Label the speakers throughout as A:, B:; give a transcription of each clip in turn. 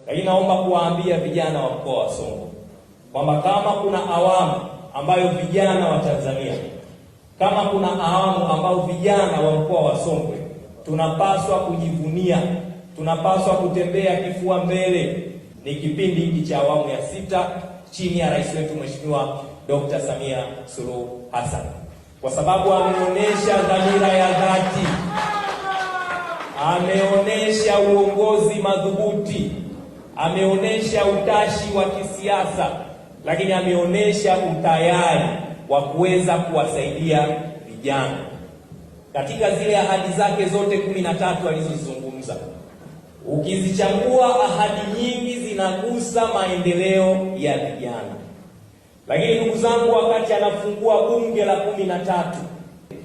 A: Lakini naomba kuwaambia vijana wa mkoa wa Songwe kwamba kama kuna awamu ambayo vijana wa Tanzania, kama kuna awamu ambayo vijana wa mkoa wa Songwe tunapaswa kujivunia, tunapaswa kutembea kifua mbele, ni kipindi hiki cha awamu ya 6 chini ya rais wetu Mheshimiwa Dr. Samia Suluhu Hassan, kwa sababu ameonyesha dhamira ya dhati, ameonyesha uongozi madhubuti, ameonyesha utashi wa kisiasa, lakini ameonyesha utayari wa kuweza kuwasaidia vijana katika zile ahadi zake zote 13 alizozungumza. Ukizichambua, ahadi nyingi zinagusa maendeleo ya vijana. Lakini ndugu zangu, wakati anafungua bunge la 13,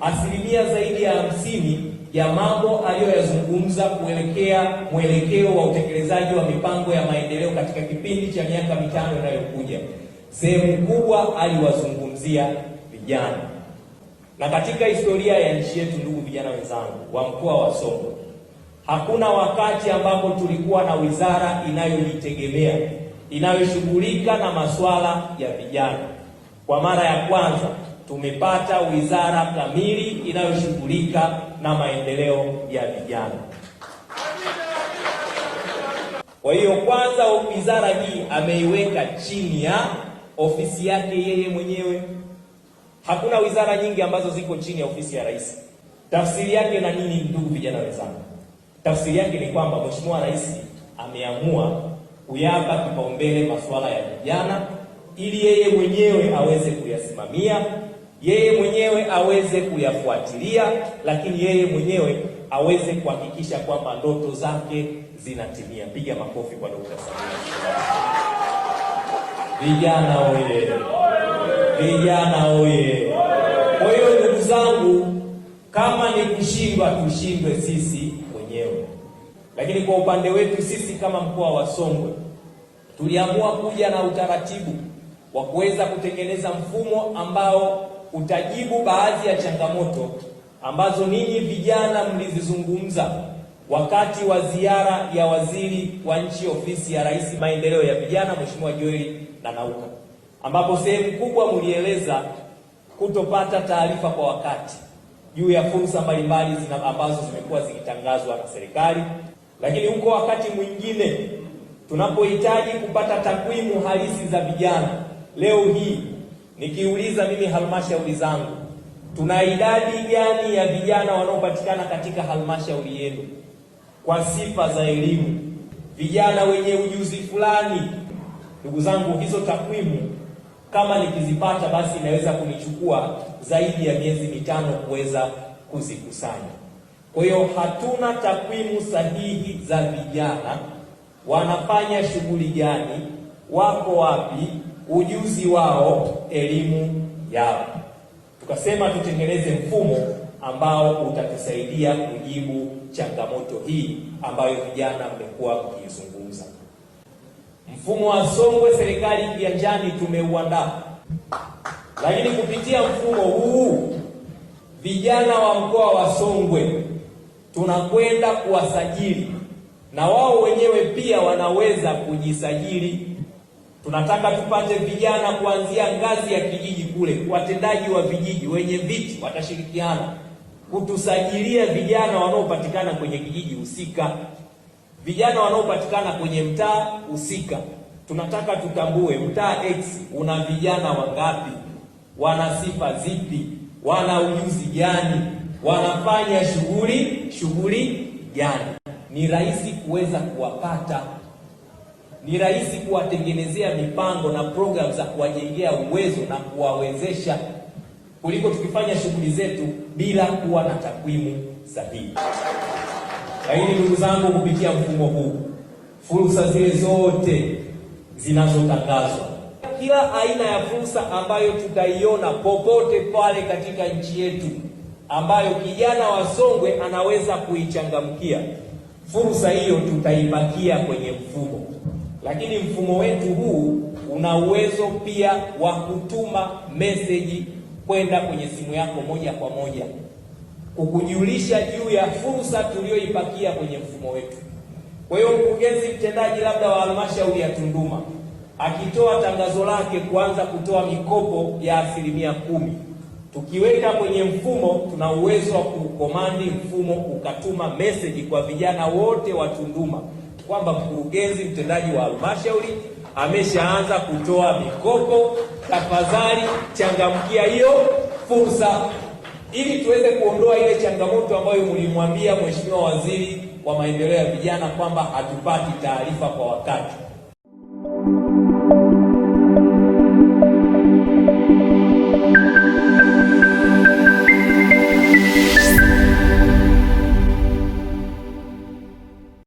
A: asilimia zaidi ya 50 ya mambo aliyoyazungumza kuelekea mwelekeo wa utekelezaji wa mipango ya maendeleo katika kipindi cha miaka 5 inayokuja, sehemu kubwa aliwazungumzia vijana. Na katika historia ya nchi yetu, ndugu vijana wenzangu wa mkoa wa Songwe, hakuna wakati ambapo tulikuwa na wizara inayojitegemea inayoshughulika na masuala ya vijana. Kwa mara ya kwanza tumepata wizara kamili inayoshughulika na maendeleo ya vijana. Kwa hiyo kwanza, wizara hii ameiweka chini ya ofisi yake yeye mwenyewe. Hakuna wizara nyingi ambazo ziko chini ya ofisi ya rais. Tafsiri yake na nini, ndugu vijana wenzangu? Tafsiri yake ni kwamba Mheshimiwa Rais ameamua kuyapa kipaumbele masuala ya vijana ili yeye mwenyewe aweze kuyasimamia, yeye mwenyewe aweze kuyafuatilia, lakini yeye mwenyewe aweze kuhakikisha kwamba ndoto zake zinatimia. Piga makofi kwa Dr. Samia. Vijana oye! Vijana oye! Kwa hiyo ndugu zangu, kama ni kushindwa, tushindwe sisi wenyewe. Lakini kwa upande wetu sisi kama mkoa wa Songwe tuliamua kuja na utaratibu wa kuweza kutengeneza mfumo ambao utajibu baadhi ya changamoto ambazo ninyi vijana mlizizungumza wakati wa ziara ya waziri wa nchi ofisi ya Rais maendeleo ya vijana, Mheshimiwa Joel Nanauka, ambapo sehemu kubwa mlieleza kutopata taarifa kwa wakati juu ya fursa mbalimbali ambazo zimekuwa zikitangazwa na serikali. Lakini huko wakati mwingine tunapohitaji kupata takwimu halisi za vijana, leo hii nikiuliza mimi halmashauri zangu, tuna idadi gani ya vijana wanaopatikana katika halmashauri yenu kwa sifa za elimu, vijana wenye ujuzi fulani? Ndugu zangu, hizo takwimu kama nikizipata, basi inaweza kunichukua zaidi ya miezi 5 kuweza kuzikusanya. Kwa hiyo hatuna takwimu sahihi za vijana, wanafanya shughuli gani, wako wapi, ujuzi wao, elimu yao. Tukasema tutengeneze mfumo ambao utatusaidia kujibu changamoto hii ambayo vijana mmekuwa mkiizungumza. Mfumo wa Songwe serikali kiganjani tumeuandaa, lakini kupitia mfumo huu vijana wa mkoa wa Songwe tunakwenda kuwasajili na wao wenyewe pia wanaweza kujisajili. Tunataka tupate vijana kuanzia ngazi ya kijiji kule, watendaji wa vijiji, wenye viti watashirikiana kutusajilia vijana wanaopatikana kwenye kijiji husika, vijana wanaopatikana kwenye mtaa husika. Tunataka tutambue mtaa X una vijana wangapi, wana sifa zipi, wana ujuzi gani, wanafanya shughuli gani. Ni rahisi kuweza kuwapata, ni rahisi kuwatengenezea mipango na programu za kuwajengea uwezo na kuwawezesha kuliko tukifanya shughuli zetu bila kuwa na takwimu sahihi. Lakini ndugu zangu, kupitia mfumo huu, fursa zile zote zinazotangazwa, kila aina ya fursa ambayo tutaiona popote pale katika nchi yetu ambayo kijana wa Songwe anaweza kuichangamkia, fursa hiyo tutaipakia kwenye mfumo. Lakini mfumo wetu huu una uwezo pia wa kutuma meseji kwenda kwenye simu yako moja kwa moja kukujulisha juu ya fursa tuliyoipakia kwenye mfumo wetu. Kwa hiyo mkurugenzi mtendaji labda wa halmashauri ya Tunduma akitoa tangazo lake kuanza kutoa mikopo ya 10%, tukiweka kwenye mfumo, tuna uwezo wa kukomandi mfumo ukatuma message kwa vijana wote wa Tunduma kwamba mkurugenzi mtendaji wa halmashauri ameshaanza kutoa mikopo, tafadhali changamkia hiyo fursa, ili tuweze kuondoa ile changamoto ambayo mlimwambia Mheshimiwa Waziri wa Maendeleo ya Vijana kwamba hatupati taarifa kwa wakati.